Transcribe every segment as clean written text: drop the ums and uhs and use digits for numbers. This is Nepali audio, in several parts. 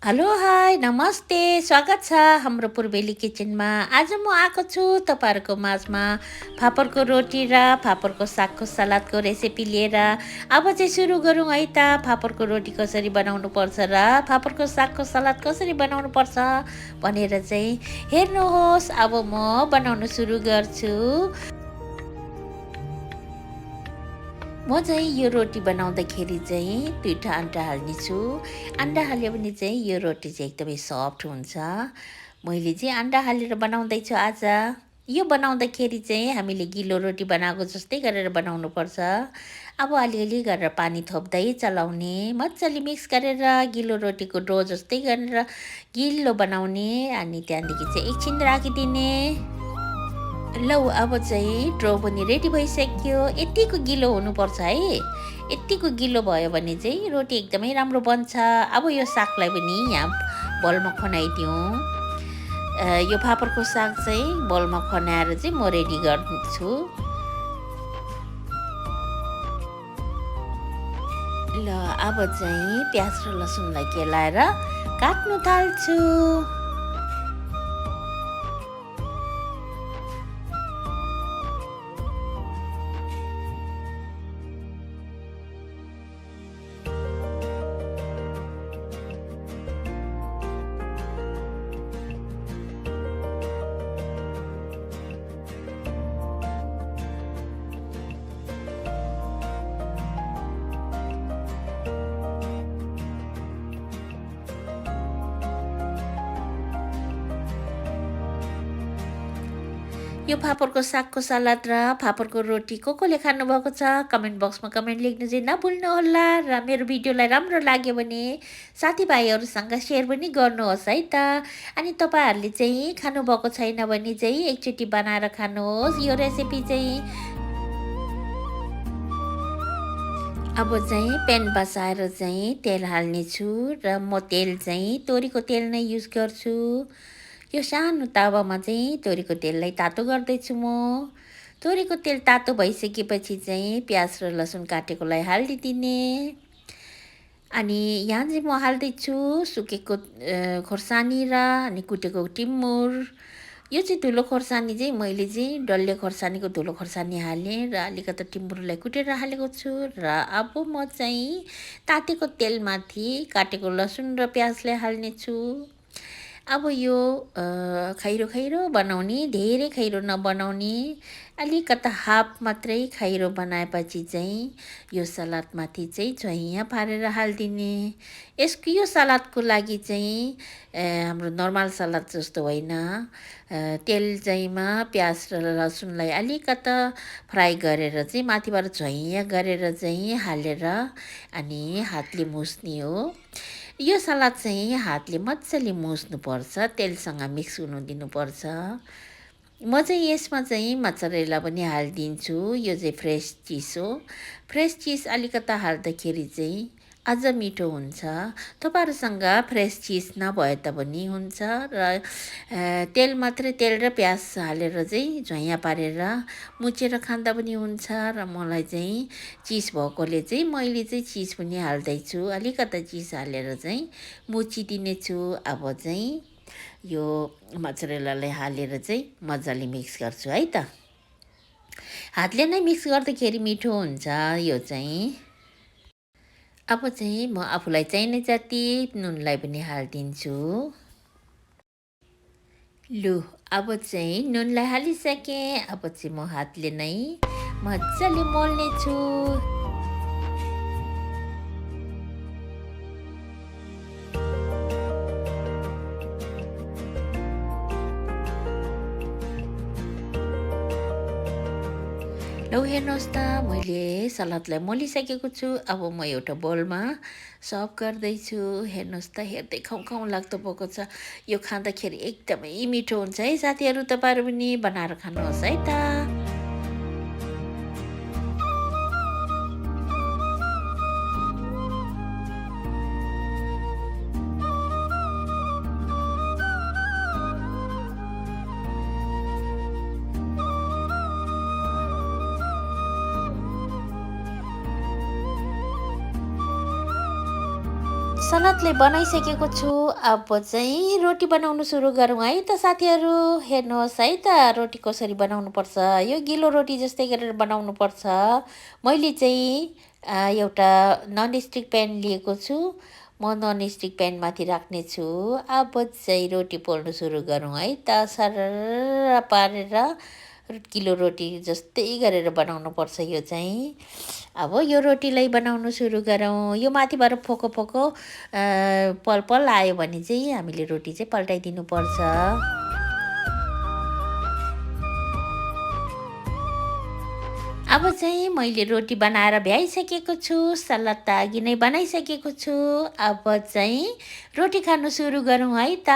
हेलो हाई नमस्ते स्वागत छ हाम्रो पूर्वेली किचनमा। आज म आएको छु तपाईँहरूको माझमा फापरको रोटी र फापरको सागको सलादको रेसिपी लिएर। अब चाहिँ सुरु गरौँ है त। फापरको रोटी कसरी बनाउनु पर्छ र फापरको सागको सलाद कसरी बनाउनु पर्छ भनेर चाहिँ हेर्नुहोस्। अब म बनाउन सुरु गर्छु। म चाहिँ यो रोटी बनाउँदाखेरि चाहिँ 2टा अन्डा हाल्नेछु। अन्डा हाल्यो भने चाहिँ यो रोटी चाहिँ एकदमै सफ्ट हुन्छ। मैले चाहिँ अन्डा हालेर बनाउँदैछु आज। यो बनाउँदाखेरि चाहिँ हामीले गिलो रोटी बनाएको जस्तै गरेर बनाउनुपर्छ। अब अलिअलि गरेर पानी थप्दै चलाउने, मजाले मिक्स गरेर गिलो रोटीको डो जस्तै गरेर गिलो बनाउने अनि त्यहाँदेखि चाहिँ एकछिन राखिदिने। लौ अब चाहिँ डो पनि रेडी भइसक्यो। यतिको गिलो हुनुपर्छ है। यतिको गिलो भयो भने चाहिँ रोटी एकदमै राम्रो बन्छ। अब यो सागलाई पनि यहाँ बलमा खनाइदिउँ। यो फापरको साग चाहिँ बलमा खनाएर चाहिँ म रेडी गर्छु। ल अब चाहिँ प्याज र लसुनलाई केलाएर काट्नु थाल्छु। यो फापरको सागको सलाद र फापरको रोटी कसले खानुभएको छ कमेन्ट बक्समा कमेन्ट लेख्नु चाहिँ नभुल्नुहोला। र मेरो भिडियोलाई राम्रो लाग्यो भने साथीभाइहरूसँग सेयर पनि गर्नुहोस् है त। अनि तपाईँहरूले चाहिँ खानुभएको छैन भने चाहिँ एकचोटि बनाएर खानुहोस् यो रेसिपी चाहिँ। अब चाहिँ पेन बसाएर चाहिँ तेल हाल्नेछु र म तेल चाहिँ तोरीको तेल नै युज गर्छु। यो सानो तावामा चाहिँ तोरीको तेललाई तातो गर्दैछु म। तोरीको तेल तातो भइसकेपछि चाहिँ प्याज र लसुन काटेकोलाई हालिदिने। अनि यहाँ चाहिँ म हाल्दैछु सुकेको खोर्सानी र अनि कुटेको टिमुर। यो चाहिँ धुलो खोर्सानी चाहिँ मैले चाहिँ डल्ले खोर्सानीको धुलो खोर्सानी हालेँ र अलिकति टिमुरलाई कुटेर हालेको छु। र अब म चाहिँ तातेको तेलमाथि काटेको लसुन र प्याजलाई हाल्नेछु। अब यो खैरो खैरो बनाउने, धेरै खैरो नबनाउने, अलिकता हाफ मात्रै खैरो बनाएपछि चाहिँ यो सलादमाथि चाहिँ झैँया पारेर हालिदिने। यो सलादको लागि चाहिँ हाम्रो नर्मल सलाद जस्तो होइन। तेल चाहिँमा प्याज र लसुनलाई अलिकता फ्राई गरेर चाहिँ माथिबाट झैँया गरेर चाहिँ हालेर अनि हातले मुस्ने हो। यो सलाद चाहिँ हातले मजाले मुस्नुपर्छ, तेलसँग मिक्स हुनु दिनुपर्छ। म चाहिँ यसमा चाहिँ मोत्सरेला पनि हालिदिन्छु। यो चाहिँ फ्रेस चिज हो। फ्रेस चिज अलिकता हाल्दाखेरि चाहिँ अझ मिठो हुन्छ। तपाईँहरूसँग फ्रेस चिज नभए तापनि हुन्छ। र तेल मात्रै तेल र प्याज हालेर चाहिँ झैँया पारेर मुछेर खाँदा पनि हुन्छ। र मलाई चाहिँ चिज भएकोले चाहिँ मैले चाहिँ चिज पनि हाल्दैछु। अलिकता चिज हालेर चाहिँ मुछिदिनेछु। अब चाहिँ यो मोत्सरेलालाई हालेर चाहिँ मजाले मिक्स गर्छु है त। हातले नै मिक्स गर्दाखेरि मिठो हुन्छ यो चाहिँ। अब चाहिँ म आफूलाई चाहिने जति नुनलाई पनि हालिदिन्छु। लु अब चाहिँ नुनलाई हालिसकेँ। अब चाहिँ म हातले नै मजाले मोल्नेछु। लौ हेर्नुहोस् त मैले सलादलाई मोलिसकेको छु। अब म एउटा बोलमा सर्भ गर्दैछु। हेर्नुहोस् त हेर्दै खाउँ लाग्दो भएको छ। यो खाँदाखेरि एकदमै मिठो हुन्छ है साथीहरू। तपाईँहरू पनि बनाएर खानुहोस् है त। सलादले बनाइसकेको छु। अब चाहिँ रोटी बनाउनु सुरु गरौँ है त साथीहरू। हेर्नुहोस् है त रोटी कसरी बनाउनुपर्छ। यो गिलो रोटी जस्तै गरेर बनाउनुपर्छ। मैले चाहिँ एउटा ननस्टिक प्यान लिएको छु। म ननस्टिक प्यानमाथि राख्नेछु। अब चाहिँ रोटी पोल्नु सुरु गरौँ है त। सरर पारेर किलो रोटी जस्तै गरेर बनाउनुपर्छ यो चाहिँ। अब यो रोटीलाई बनाउनु सुरु गरौँ। यो माथिबाट फोको फोको पल पल आयो भने चाहिँ हामीले रोटी चाहिँ पल्टाइदिनुपर्छ। अब चाहिँ मैले रोटी बनाएर भ्याइसकेको छु। सलाद त अघि नै बनाइसकेको छु। अब चाहिँ रोटी खानु सुरु गरौँ है त।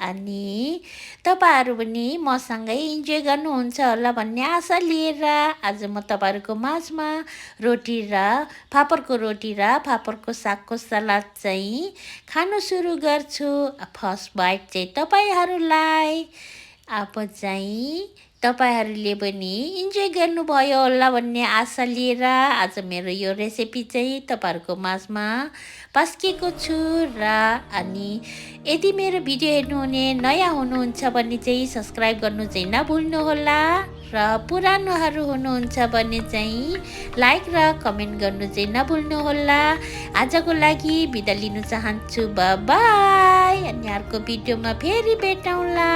अनि तपाईँहरू पनि मसँगै इन्जोय गर्नुहुन्छ होला भन्ने आशा लिएर आज म तपाईँहरूको माझमा रोटी र फापरको सागको सलाद चाहिँ खानु सुरु गर्छु। फर्स्ट बाइट चाहिँ तपाईँहरूलाई। अब चाहिँ तपाईँहरूले पनि इन्जोय गर्नुभयो होला भन्ने आशा लिएर आज मेरो यो रेसिपी चाहिँ तपाईँहरूको माझमा पस्केको छु र अनि यदि मेरो भिडियो हेर्नुहुने नयाँ हुनुहुन्छ भने चाहिँ सब्सक्राइब गर्नु चाहिँ नभुल्नुहोला र पुरानोहरू हुनुहुन्छ भने चाहिँ लाइक र कमेन्ट गर्नु चाहिँ नभुल्नुहोला। आजको लागि बिदा लिन चाहन्छु। By by. अनि अर्को भिडियोमा फेरि भेटौँला।